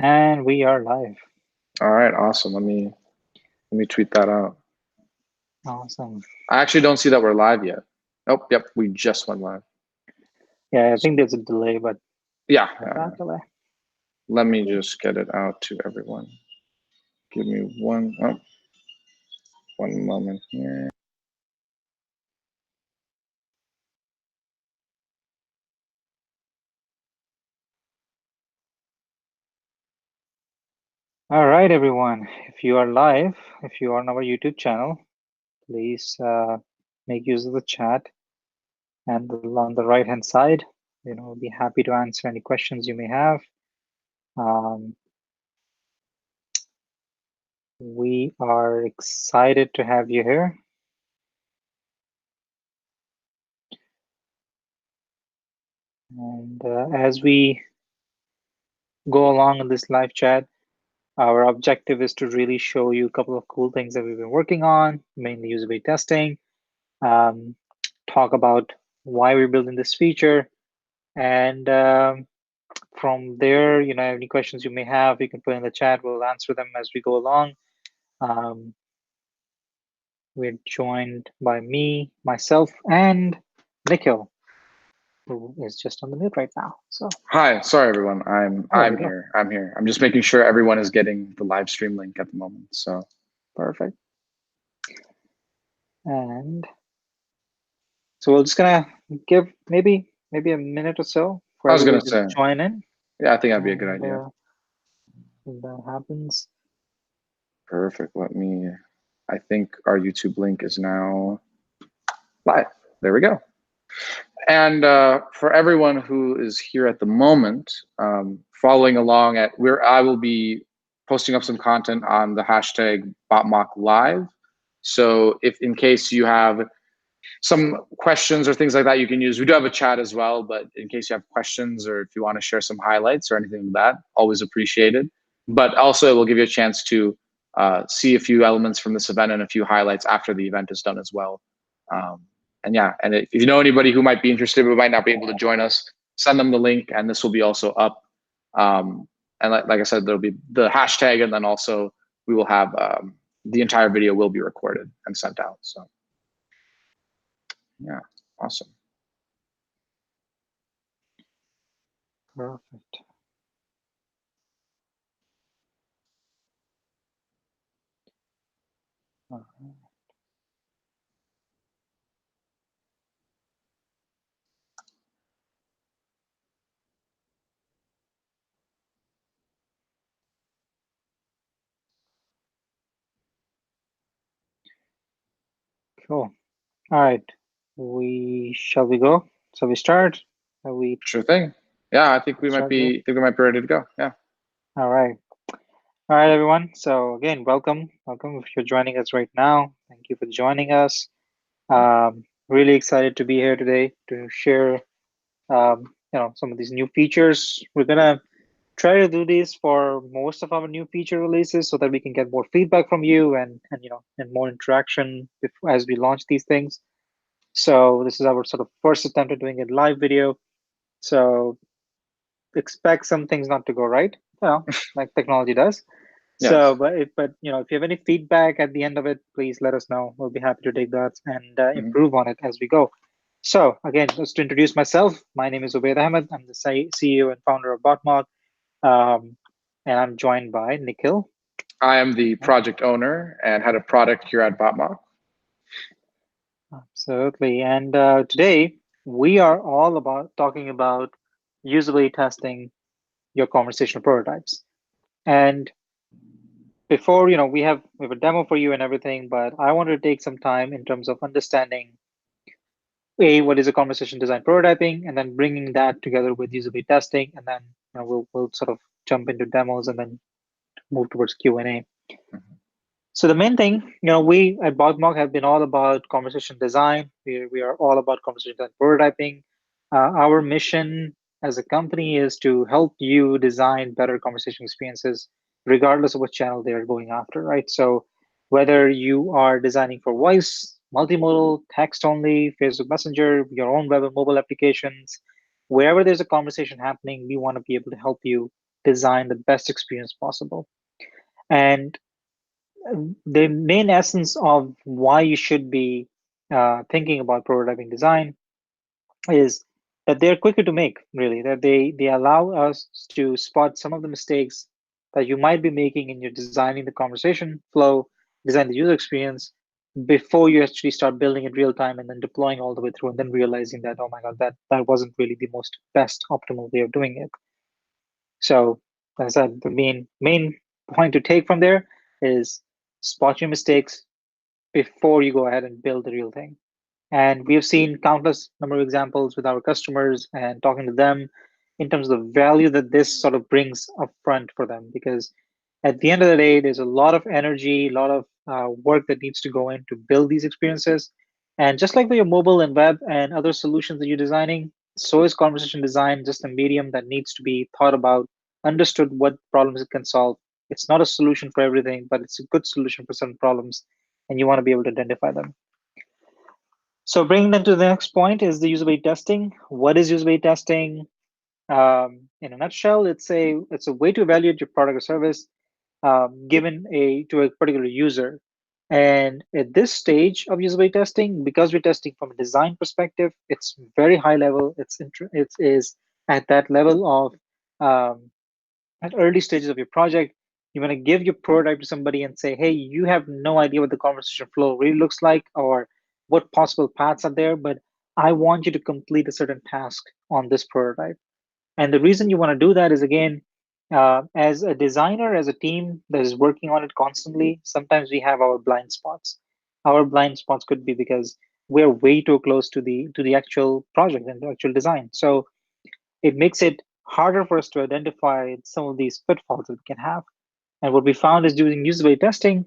And we are live. All right, awesome. Let me tweet that out. Awesome. I actually don't see that we're live yet. Oh, yep, we just went live. Yeah, I So, think there's a delay, but yeah, not that delay. let me just get it out to everyone. Give me one moment here. All right, everyone. If you are live, if you are on our YouTube channel, please make use of the chat. And on the right-hand side, we'll be happy to answer any questions you may have. Um, we are excited to have you here. And as we go along in this live chat, our objective is to really show you a couple of cool things that we've been working on, mainly usability testing, um, talk about why we're building this feature, and from there, any questions you may have, you can put in the chat. We'll answer them as we go along. Um, we're joined by myself, and Nikhil, who is just on the mute right now. So, Hi, sorry everyone. I'm oh, there I'm we go. here. I'm here. I'm just making sure everyone is getting the live stream link at the moment. So Perfect. And so we're just gonna give maybe a minute or so for I was everybody gonna to say, join in, yeah, I think that'd be a good and idea. if that happens. Perfect. I think our YouTube link is now live. There we go. And for everyone who is here at the moment, following along I will be posting up some content on the hashtag Botmock Live. So if in case you have some questions or things like that, you can use. We do have a chat as well, but in case you have questions or if you want to share some highlights or anything like that, always appreciated. But also, it will give you a chance to see a few elements from this event and a few highlights after the event is done as well. Um, and yeah, and if you know anybody who might be interested but might not be able to join us, send them the link, and this will be also up. And like I said, there'll be the hashtag, and then also we will have the entire video will be recorded and sent out. So yeah, awesome. Perfect. All right. Cool. All right. Shall we go? So we start? Are we Sure thing. Yeah, I think we might start here? be. I think we might be ready to go. Yeah. All right. All right, everyone. So again, welcome. Welcome if you're joining us right now. Thank you for joining us. Really excited to be here today to share some of these new features. We're gonna try to do this for most of our new feature releases so that we can get more feedback from you and more interaction as we launch these things. So this is our sort of first attempt at doing a live video. So expect some things not to go right, like technology does. So, Yes. but if you have any feedback at the end of it, please let us know. We'll be happy to take that and Hmm. improve on it as we go. So again, just to introduce myself, my name is Ubaid Ahmed. I'm the CEO and founder of Botmock, um, and I'm joined by Nikhil. I am the project owner and head of product here at Botmock. Absolutely. And today we are all about talking about usability testing your conversational prototypes. And before, we have a demo for you and everything, but I wanted to take some time in terms of understanding what is a conversation design prototyping, and then bringing that together with usability testing, and then we'll sort of jump into demos and then move towards Q&A. Mhm. So the main thing, we at Botmock have been all about conversation design. We are all about conversation design prototyping. Our mission as a company is to help you design better conversation experiences, regardless of what channel they are going after, right? So whether you are designing for voice, multimodal, text only, Facebook Messenger, your own web and mobile applications, wherever there's a conversation happening, we want to be able to help you design the best experience possible. And the main essence of why you should be thinking about prototyping design is that they're quicker to make, really, that they allow us to spot some of the mistakes that you might be making in your designing the conversation flow, design the user experience before you actually start building in real time and then deploying all the way through and then realizing that, oh my God, that wasn't really the most best optimal way of doing it. So as I said, the main point to take from there is spot your mistakes before you go ahead and build the real thing. And we have seen countless number of examples with our customers and talking to them in terms of the value that this sort of brings upfront for them. Because at the end of the day, there's a lot of energy, a lot of work that needs to go in to build these experiences. And just like with your mobile and web and other solutions that you're designing, so is conversation design just a medium that needs to be thought about, understood what problems it can solve. It's not a solution for everything, but it's a good solution for certain problems, and you want to be able to identify them. So bringing them to the next point is the usability testing. What is usability testing? In a nutshell, it's a way to evaluate your product or service given a to a particular user. And at this stage of usability testing, because we're testing from a design perspective, it's very high level. It is at that level of at early stages of your project. You want to give your prototype to somebody and say, hey, you have no idea what the conversation flow really looks like or what possible paths are there, but I want you to complete a certain task on this prototype. And the reason you want to do that is, again, as a designer, as a team that is working on it constantly, sometimes we have our blind spots. Our blind spots could be because we're way too close to the actual project and the actual design. So it makes it harder for us to identify some of these pitfalls that we can have. And what we found is using usability testing,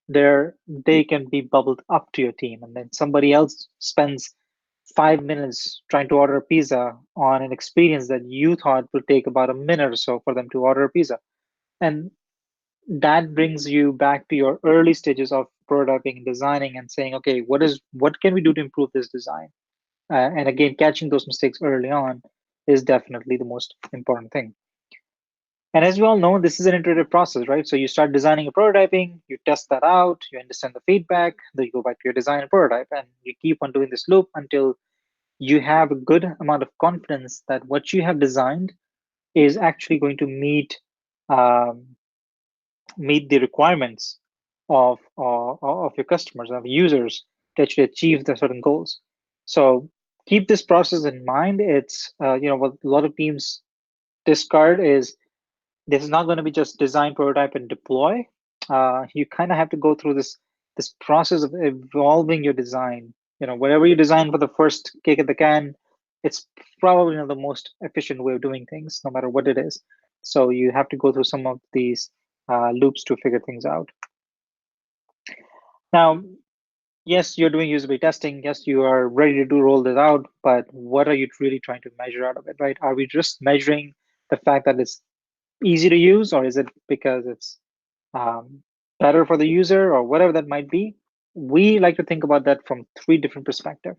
they can be bubbled up to your team, and then somebody else spends 5 minutes trying to order a pizza on an experience that you thought would take about a minute or so for them to order a pizza. And that brings you back to your early stages of prototyping and designing and saying, okay, what can we do to improve this design? And again, catching those mistakes early on is definitely the most important thing. And as you all know, this is an iterative process, right? So you start designing a prototyping, you test that out, you understand the feedback, then you go back to your design and prototype, and you keep on doing this loop until you have a good amount of confidence that what you have designed is actually going to um, meet the requirements of your customers, of users, to actually achieve the certain goals. So keep this process in mind. It's what a lot of teams discard is this is not going to be just design, prototype, and deploy. You kind of have to go through this process of evolving your design. Whatever you design for the first kick at the can, it's probably not the most efficient way of doing things, no matter what it is. So you have to go through some of these loops to figure things out. Now, yes, you're doing usability testing. Yes, you are ready to do roll this out, but what are you really trying to measure out of it, right? Are we just measuring the fact that it's easy to use, or is it because it's um, better for the user or whatever that might be? We like to think about that from three different perspectives.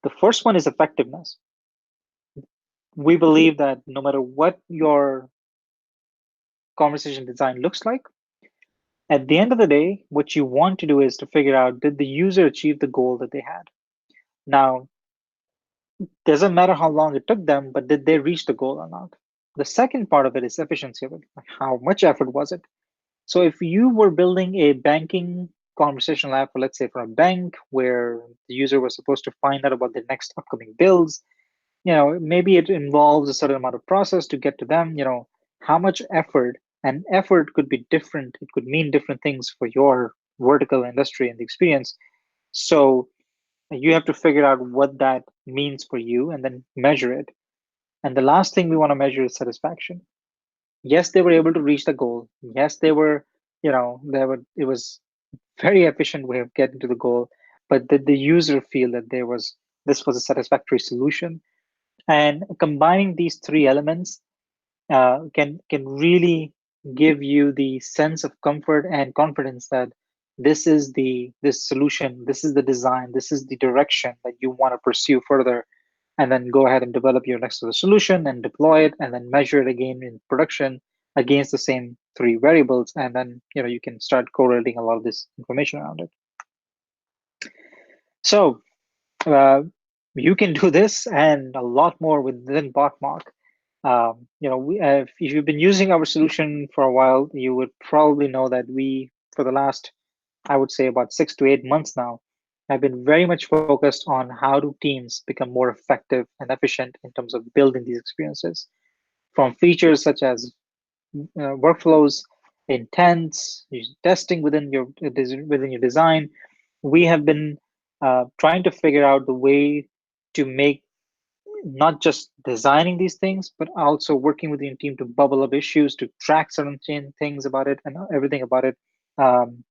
The first one is effectiveness. We believe that no matter what your conversation design looks like, at the end of the day, what you want to do is to figure out, did the user achieve the goal that they had? Now, doesn't matter how long it took them, but did they reach the goal or not? The second part of it is efficiency of it. Like how much effort was it? So if you were building a banking conversation lab for, let's say, for a bank where the user was supposed to find out about the next upcoming bills, maybe it involves a certain amount of process to get to them, how much effort, and effort could be different. It could mean different things for your vertical industry and the experience. So you have to figure out what that means for you and then measure it. And the last thing we want to measure is satisfaction. Yes, they were able to reach the goal. Yes, it was very efficient way of getting to the goal, but did the user feel that this was a satisfactory solution? And combining these three elements can really give you the sense of comfort and confidence that this solution, this is the design, this is the direction that you want to pursue further. and then go ahead and develop your next solution and deploy it, and then measure it again in production against the same three variables, and then you can start correlating a lot of this information around it. So uh, you can do this and a lot more within Botmock. If you've been using our solution for a while, you would probably know that we, for the last, I would say, about 6 to 8 months now, have been very much focused on how do teams become more effective and efficient in terms of building these experiences. From features such as workflows, intents, testing within your design, we have been trying to figure out the way to make not just designing these things, but also working with your team to bubble up issues, to track certain things about it, and everything about it, um,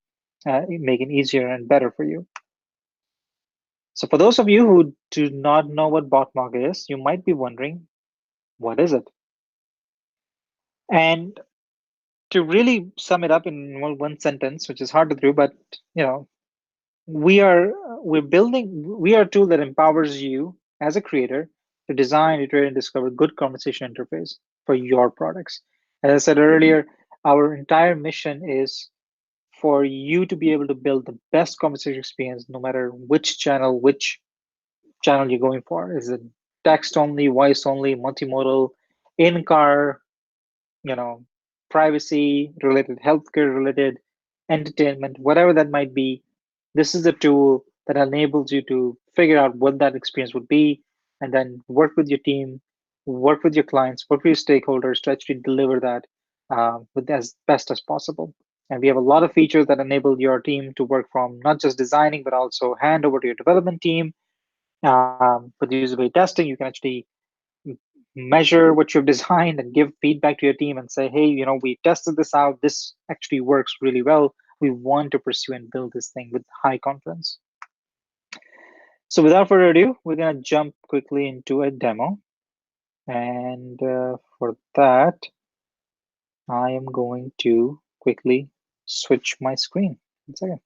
make it easier and better for you. So, for those of you who do not know what Botmock is, you might be wondering, what is it? And to really sum it up in one sentence, which is hard to do, but you know, we are we are a tool that empowers you as a creator to design, iterate, and discover good conversation interface for your products. As I said earlier, our entire mission is for you to be able to build the best conversation experience no matter which channel you're going for. Is it text only, voice only, multimodal, in car, you know, privacy related, healthcare related, entertainment, whatever that might be. This is a tool that enables you to figure out what that experience would be and then work with your team, work with your clients, work with your stakeholders to actually deliver that with as best as possible. And we have a lot of features that enable your team to work from not just designing, but also hand over to your development team. For the usability testing, you can actually measure what you've designed and give feedback to your team and say, hey, we tested this out. This actually works really well. We want to pursue and build this thing with high confidence. So without further ado, we're going to jump quickly into a demo. And for that, I am going to quickly switch my screen. 1 second.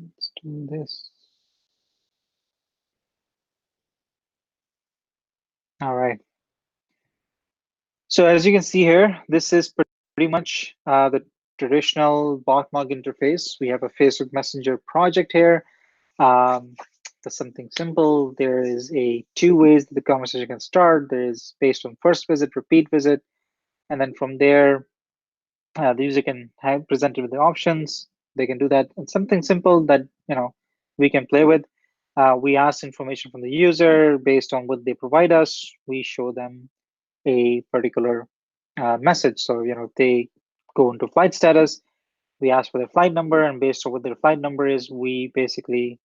Let's do this. All right. So as you can see here, this is pretty much the traditional Botmog interface. We have a Facebook Messenger project here. That's something simple. There is two ways that the conversation can start. There is based on first visit, repeat visit, and then from there, the user can have presented with the options. They can do that. It's something simple that we can play with. We ask information from the user based on what they provide us. We show them a particular message. So if they go into flight status, we ask for their flight number, and based on what their flight number is, we basically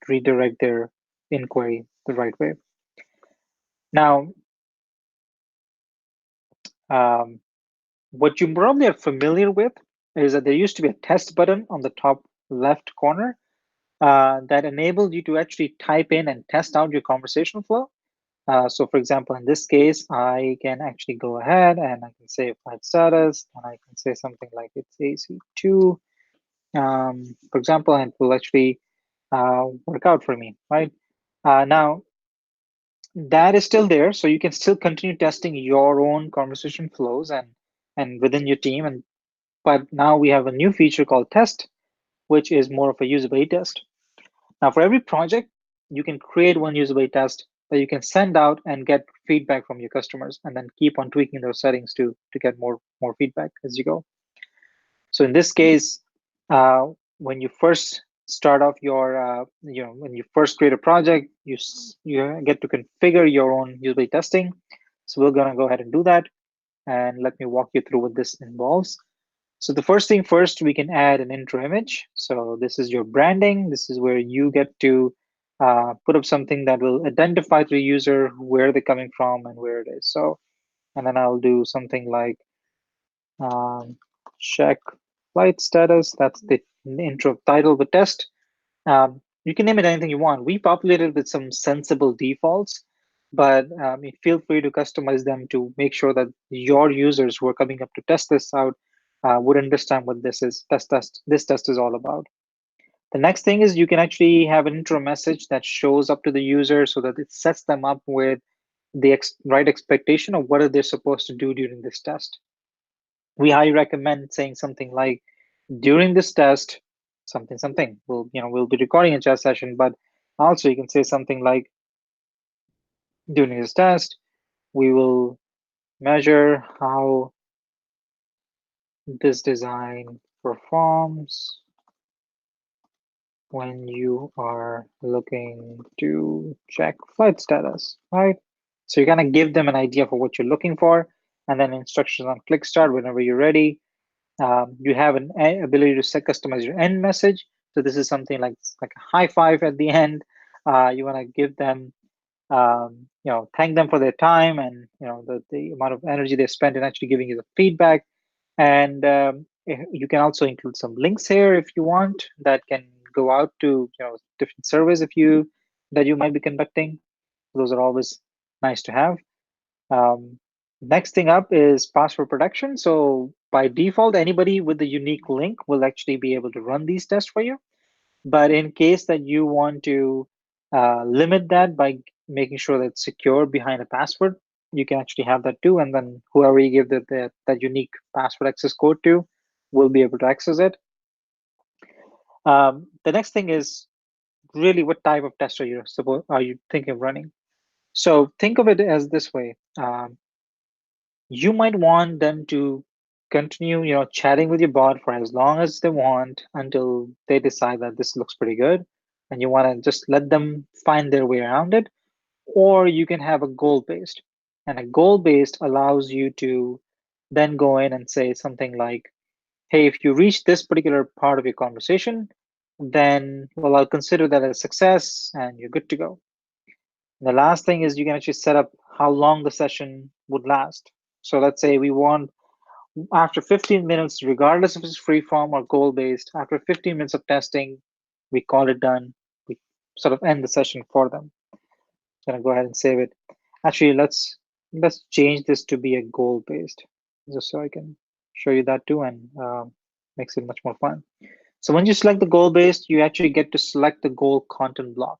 redirect their inquiry the right way. Now, um, what you probably are familiar with is that there used to be a test button on the top left corner that enabled you to actually type in and test out your conversational flow. So for example, in this case, I can actually go ahead and I can say flight status, and I can say something like it's AC2, for example, and it will actually work out for me, right? Now, that is still there, so you can still continue testing your own conversation flows and within your team. But now we have a new feature called test, which is more of a usability test. Now, for every project, you can create one usability test that you can send out and get feedback from your customers, and then keep on tweaking those settings to get more feedback as you go. So in this case, when you first start off when you first create a project, you get to configure your own usability testing. So we're gonna go ahead and do that, and let me walk you through what this involves. So the first thing first, we can add an intro image. So this is your branding. This is where you get to put up something that will identify to the user where they're coming from and where it is. So, and then I'll do something like um, check flight status. That's the intro title of the test. You can name it anything you want. We populated with some sensible defaults, but feel free to customize them to make sure that your users who are coming up to test this out would understand what this test is all about. The next thing is you can actually have an intro message that shows up to the user so that it sets them up with the right expectation of what are they supposed to do during this test. We highly recommend saying something like, during this test, something something. We'll be recording a chat session, but also you can say something like, during this test, we will measure how this design performs when you are looking to check flight status, right? So you're gonna give them an idea for what you're looking for, and then instructions on click start whenever you're ready. You have an ability to customize your end message. So this is something like a high five at the end. You want to give them, thank them for their time and the amount of energy they spent in actually giving you the feedback. And you can also include some links here if you want that can go out to different surveys if you that you might be conducting. Those are always nice to have. Um, Next thing up is password protection. So by default, anybody with the unique link will actually be able to run these tests for you. But in case that you want to limit that by making sure that it's secure behind a password, you can actually have that too. And then whoever you give that unique password access code to will be able to access it. The next thing is really what type of test are you thinking of running? So think of it as this way. You might want them to continue, chatting with your bot for as long as they want until they decide that this looks pretty good, and you want to just let them find their way around it. Or you can have a goal based, and a goal based allows you to then go in and say something like, "Hey, if you reach this particular part of your conversation, then well, I'll consider that a success, and you're good to go." The last thing is you can actually set up how long the session would last. So let's say we want after 15 minutes, regardless if it's free form or goal based, after 15 minutes of testing, we call it done. We sort of end the session for them. Gonna go ahead and save it. Actually, let's change this to be a goal based, just so I can show you that too, and makes it much more fun. So when you select the goal based, you actually get to select the goal content block.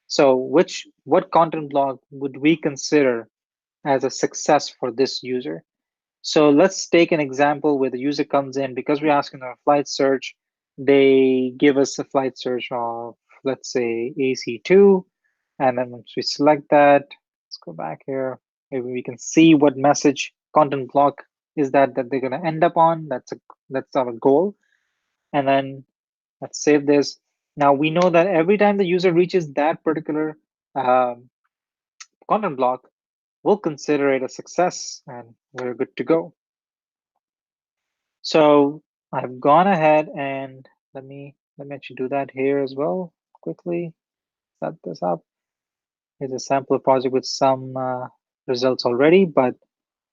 So what content block would we consider as a success for this user? So let's take an example where the user comes in because we're asking them a flight search. They give us a flight search of, let's say, AC2. And then once we select that, let's go back here. Maybe we can see what message content block is that they're going to end up on. That's our goal. And then let's save this. Now we know that every time the user reaches that particular um, content block, we'll consider it a success and we're good to go. So I've gone ahead and let me actually do that here as well quickly. Set this up. Here's a sample project with some results already, but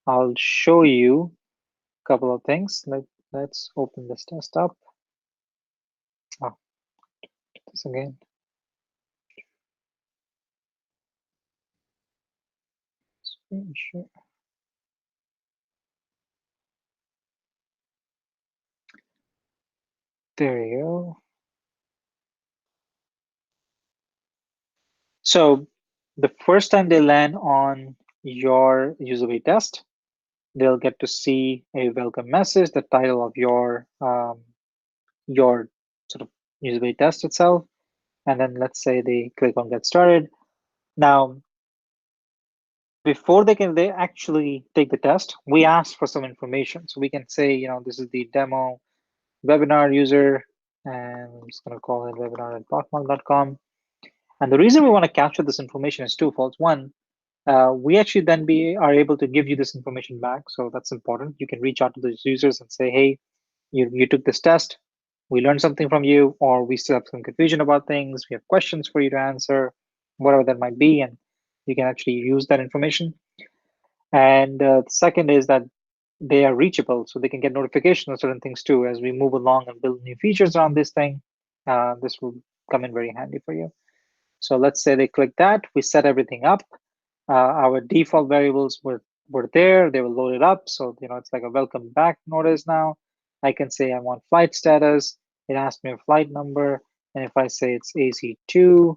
I'll show you a couple of things. Let's open this test up. Oh, do this again. Screen share. There you go. So the first time they land on your usability test, they'll get to see a welcome message, the title of your sort of usability test itself, and then let's say they click on get started. Now, before they actually take the test, we ask for some information. So we can say, this is the demo webinar user, and I'm just going to call it webinar@botmock.com. And the reason we want to capture this information is twofold. One, we actually then are able to give you this information back. So that's important. You can reach out to those users and say, hey, you took this test. We learned something from you, or we still have some confusion about things. We have questions for you to answer, whatever that might be. And you can actually use that information. And the second is that they are reachable, so they can get notifications on certain things too. As we move along and build new features on this thing, this will come in very handy for you. So let's say they click that, we set everything up. Our default variables were there, they were loaded up. So, it's like a welcome back notice now. I can say I want flight status. It asks me a flight number. And if I say it's AC2,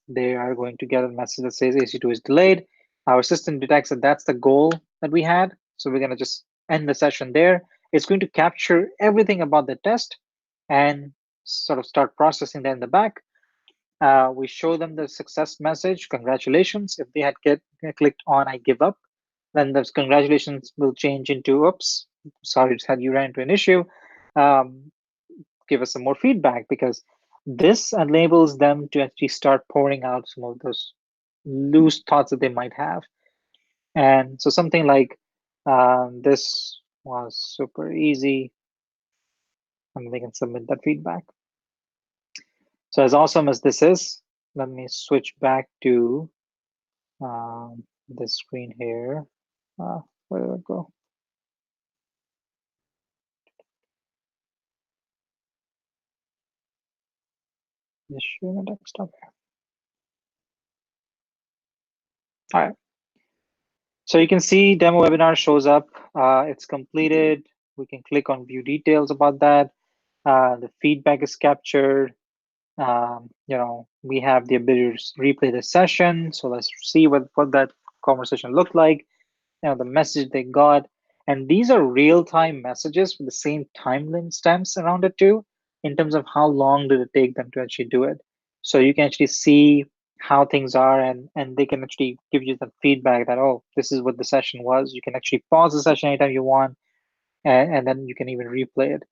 they are going to get a message that says AC2 is delayed. Our system detects that that's the goal that we had. So we're going to just end the session there. It's going to capture everything about the test and sort of start processing that in the back. We show them the success message, congratulations. If they had clicked on I give up, then those congratulations will change into oops, sorry, had you ran into an issue. Um, Give us some more feedback, because this enables them to actually start pouring out some of those loose thoughts that they might have. And so something like this was super easy, and they can submit that feedback. So as awesome as this is, let me switch back to this screen here. Where did it go? Just share my desktop here. All right. So you can see demo webinar shows up. It's completed. We can click on view details about that. The feedback is captured. We have the ability to replay the session. So let's see what that conversation looked like. The message they got. And these are real-time messages with the same time stamps around it too, in terms of how long did it take them to actually do it. So you can actually see how things are, and they can actually give you the feedback that, oh, this is what the session was. You can actually pause the session anytime you want, and then you can even replay it.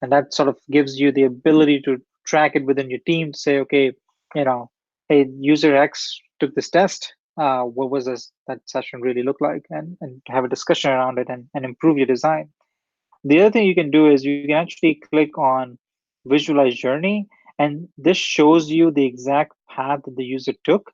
And that sort of gives you the ability to track it within your team to say, okay, you know, hey, user X took this test. What was that session really look like? And have a discussion around it, and improve your design. The other thing you can do is you can actually click on visualize journey, and this shows you the exact path that the user took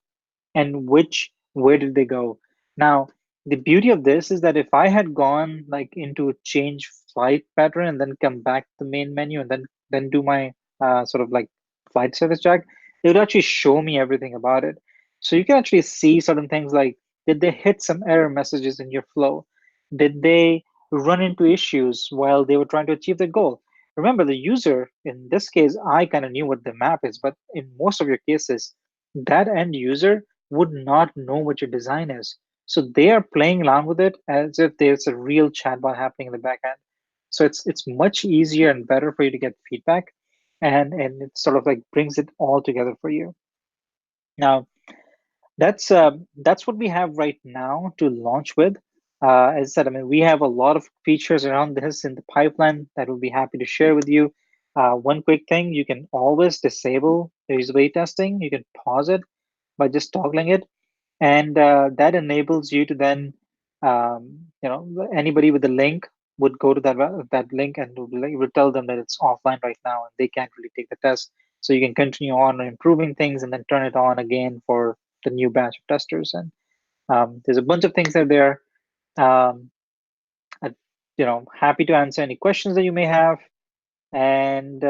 and where did they go. Now, the beauty of this is that if I had gone like into a change flight pattern and then come back to the main menu and then do my sort of like flight status check, it would actually show me everything about it. So you can actually see certain things like, did they hit some error messages in your flow? Did they run into issues while they were trying to achieve their goal? Remember, the user, in this case, I kind of knew what the map is, but in most of your cases, that end user would not know what your design is. So they are playing around with it as if there's a real chatbot happening in the back end. So it's much easier and better for you to get feedback, and it sort of like brings it all together for you. Now, that's what we have right now to launch with. As I said, I mean, we have a lot of features around this in the pipeline that we'll be happy to share with you. One quick thing, you can always disable the usability testing. You can pause it by just toggling it, and that enables you to then, anybody with the link would go to that link, and would tell them that it's offline right now and they can't really take the test. So you can continue on improving things and then turn it on again for the new batch of testers. And there's a bunch of things that are there. Um, I, happy to answer any questions that you may have, and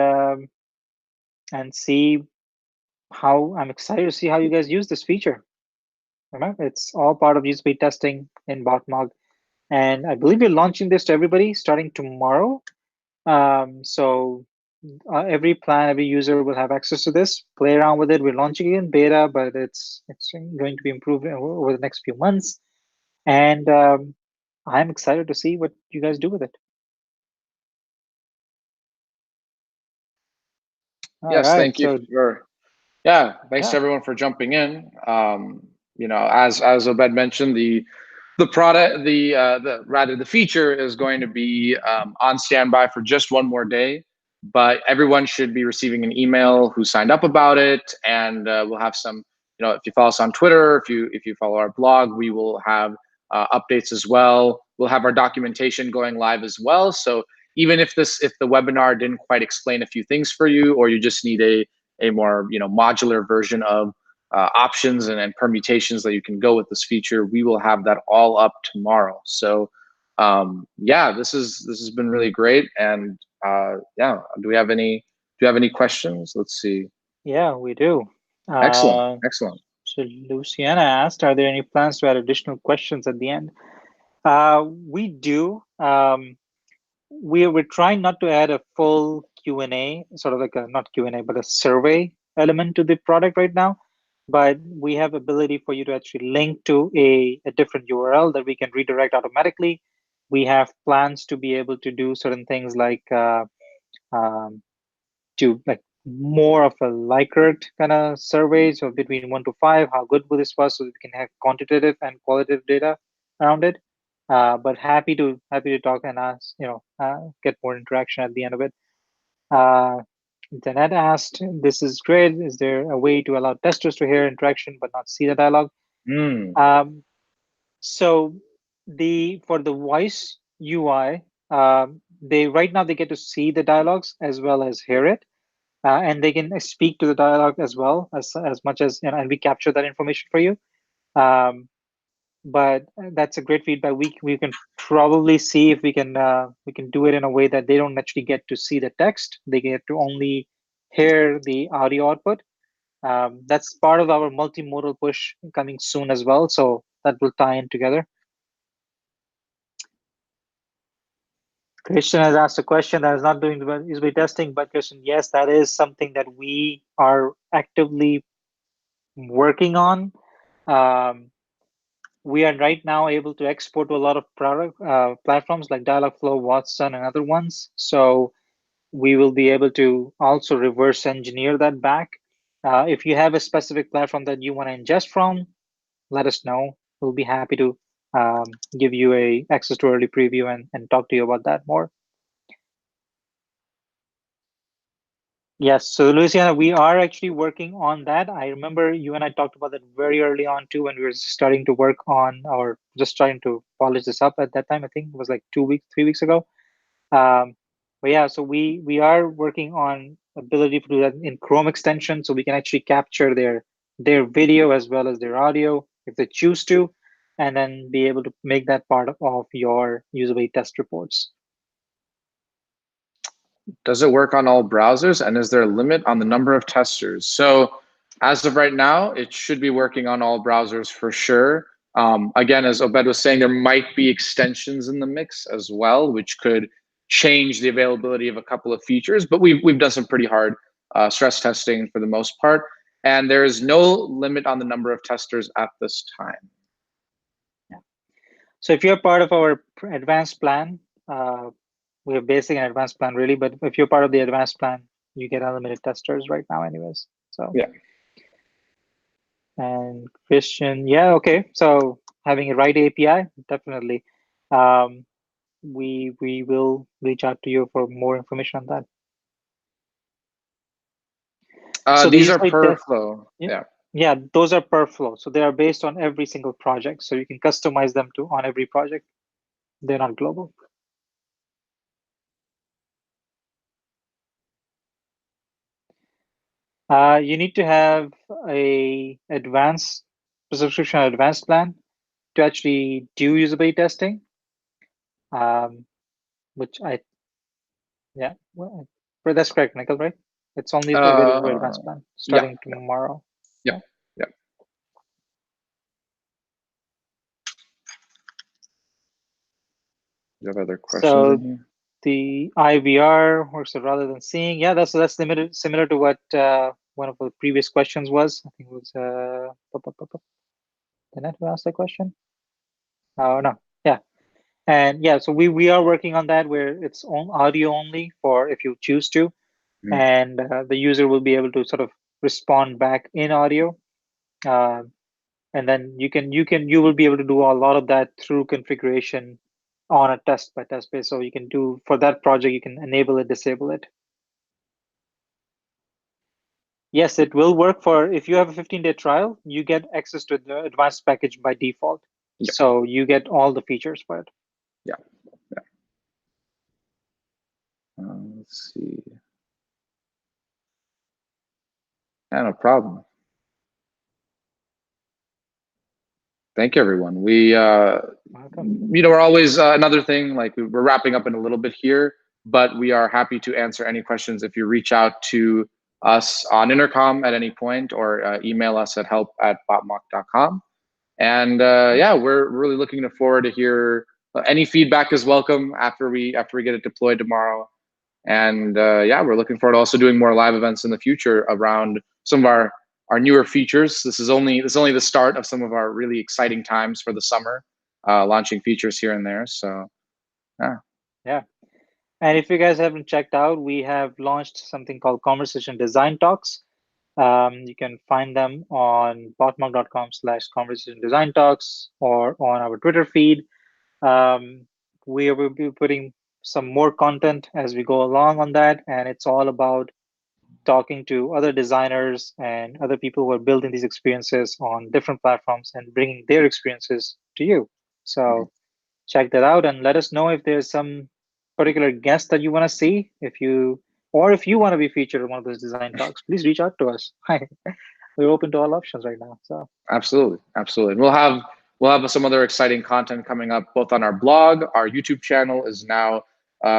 see how I'm excited to see how you guys use this feature. Remember, it's all part of usability testing in Botmock. And I believe we're launching this to everybody starting tomorrow. So every user will have access to this. Play around with it. We're launching it in beta, but it's going to be improved over the next few months. And I'm excited to see what you guys do with it. All Yes, right. thank you So for yeah, thanks to yeah, everyone for jumping in. As Obed mentioned, the product, the rather the feature is going to be on standby for just one more day, but everyone should be receiving an email who signed up about it, and we'll have some. If you follow us on Twitter, if you follow our blog, we will have updates as well. We'll have our documentation going live as well. So even if the webinar didn't quite explain a few things for you, or you just need a more modular version of options and permutations that you can go with this feature, we will have that all up tomorrow. So yeah, this has been really great. And yeah, do you have any questions? Let's see. yeah, we do. Excellent, Uh, excellent. so Luciana asked, are there any plans to add additional questions at the end? We do. we're trying not to add a full Q&A, sort of like a not Q&A, but a survey element to the product right now. But we have ability for you to actually link to a different URL that we can redirect automatically. We have plans to be able to do certain things like um, to like more of a Likert kind of survey, so between 1 to 5, how good this was, so we can have quantitative and qualitative data around it. But happy to talk and ask, get more interaction at the end of it. Uh, Janet asked, "This is great. Is there a way to allow testers to hear interaction but not see the dialogue?" Mm. Um, so the for the voice UI, they right now they get to see the dialogues as well as hear it, and they can speak to the dialogue as well as much as and we capture that information for you. Um, but that's a great feedback. We can probably see if we can do it in a way that they don't actually get to see the text. They get to only hear the audio output. That's part of our multimodal push coming soon as well. So that will tie in together. Christian has asked a question that is not doing the user testing, but Christian, yes, that is something that we are actively working on. Um, we are right now able to export to a lot of product platforms like Dialogflow, Watson, and other ones. So we will be able to also reverse engineer that back. If you have a specific platform that you want to ingest from, let us know. We'll be happy to give you a access to early preview and talk to you about that more. Yes, so Luciana, we are actually working on that. I remember you and I talked about that very early on too, when we were starting to work on or just trying to polish this up at that time. I think it was like 2 weeks, 3 weeks ago. Um, but yeah, so we are working on ability to do that in Chrome extension, so we can actually capture their video as well as their audio if they choose to, and then be able to make that part of your usability test reports. Does it work on all browsers? And is there a limit on the number of testers? So as of right now, it should be working on all browsers for sure. Again, as Obed was saying, there might be extensions in the mix as well, which could change the availability of a couple of features. But we've done some pretty hard stress testing for the most part. And there is no limit on the number of testers at this time. Yeah. So if you're part of our advanced plan, we have basic and advanced plan really, but if you're part of the advanced plan, you get unlimited testers right now anyways. So Yeah. and Christian, yeah, okay. So having a right API, definitely. Um, we will reach out to you for more information on that. So the These are user per test, flow. yeah, Yeah. yeah, those are per flow. So they are based on every single project. So you can customize them to on every project. They're not global. You need to have a advanced subscription advanced plan to actually do usability testing. Which I yeah, but that's correct, Michael, right? It's only available for Uh, advanced plan yeah. starting tomorrow. Yeah. Yeah. Yeah. You have other questions in So here? the IVR works rather than seeing. Yeah, that's limited, similar to what one of the previous questions was. I think it was Did I ask that question? Oh no, yeah, and yeah. So we are working on that where it's on audio only for if you choose to, Mhm. and the user will be able to sort of respond back in audio. Uh, and then you will be able to do a lot of that through configuration on a test by test base. So you can do for that project, you can enable it, disable it. Yes, it will work for if you have a 15-day trial, you get access to the advanced package by default. Yeah. So you get all the features for it. Yeah. Yeah. Let's see. Yeah, no problem. Thank you, everyone. Welcome. We're always another thing. Like we're wrapping up in a little bit here, but we are happy to answer any questions if you reach out to us on intercom at any point or email us at help@botmock.com. And yeah, we're really looking forward to hear any feedback is welcome after we get it deployed tomorrow. And yeah, we're looking forward to also doing more live events in the future around some of our newer features. This is only the start of some of our really exciting times for the summer, launching features here and there. So yeah. Yeah. And if you guys haven't checked out, we have launched something called Conversation Design Talks. You can find them on botmock.com/conversation design talks or on our Twitter feed. Um, we will be putting some more content as we go along on that, and it's all about talking to other designers and other people who are building these experiences on different platforms and bringing their experiences to you. So check that out and let us know if there's some particular guest that you want to see. If you want to be featured in one of those design talks, please reach out to us. We're open to all options right now. So Absolutely, absolutely. We'll have some other exciting content coming up both on our blog. Our YouTube channel is now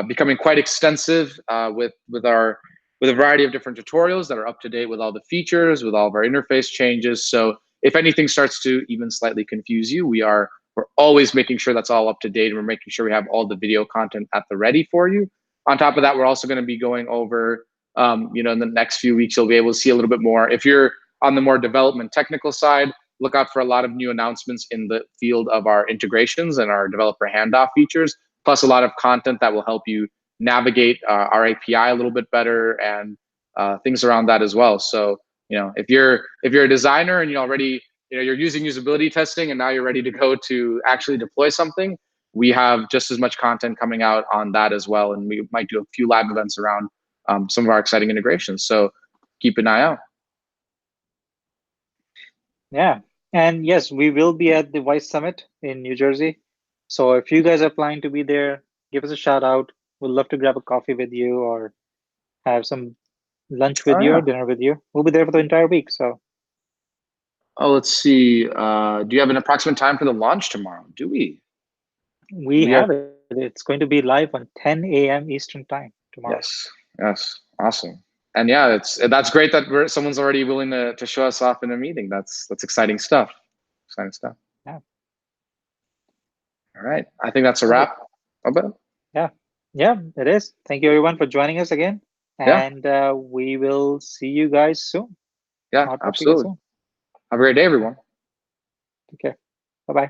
becoming quite extensive with a variety of different tutorials that are up to date with all the features, with all of our interface changes. So if anything starts to even slightly confuse you, we're always making sure that's all up to date, and we're making sure we have all the video content at the ready for you. On top of that, we're also going to be going over, in the next few weeks, you'll be able to see a little bit more. If you're on the more development technical side, look out for a lot of new announcements in the field of our integrations and our developer handoff features, plus a lot of content that will help you navigate our API a little bit better and things around that as well. So, if you're a designer and you already, you're using usability testing and now you're ready to go to actually deploy something, we have just as much content coming out on that as well, and we might do a few live events around some of our exciting integrations. So keep an eye out. yeah. And yes, we will be at the Vice Summit in New Jersey. So if you guys are planning to be there, give us a shout out. We'd love to grab a coffee with you or have some lunch with Oh you or yeah. dinner with you. We'll be there for the entire week. So Oh, let's see. Do you have an approximate time for the launch tomorrow? Do we? we We have. have it. It's going to be live on 10 a.m. Eastern time tomorrow. Yes. Yes. Awesome. And yeah, that's great that someone's already willing to show us off in a meeting. That's exciting stuff. Exciting stuff. Yeah. All right. I think that's a Perfect. wrap. Okay. Yeah. Yeah, it is. Thank you everyone for joining us again. Yeah. And we will see you guys soon. Yeah. I'll talk to you guys Absolutely. soon. Have a great day, Yeah. everyone. Take care. Bye bye.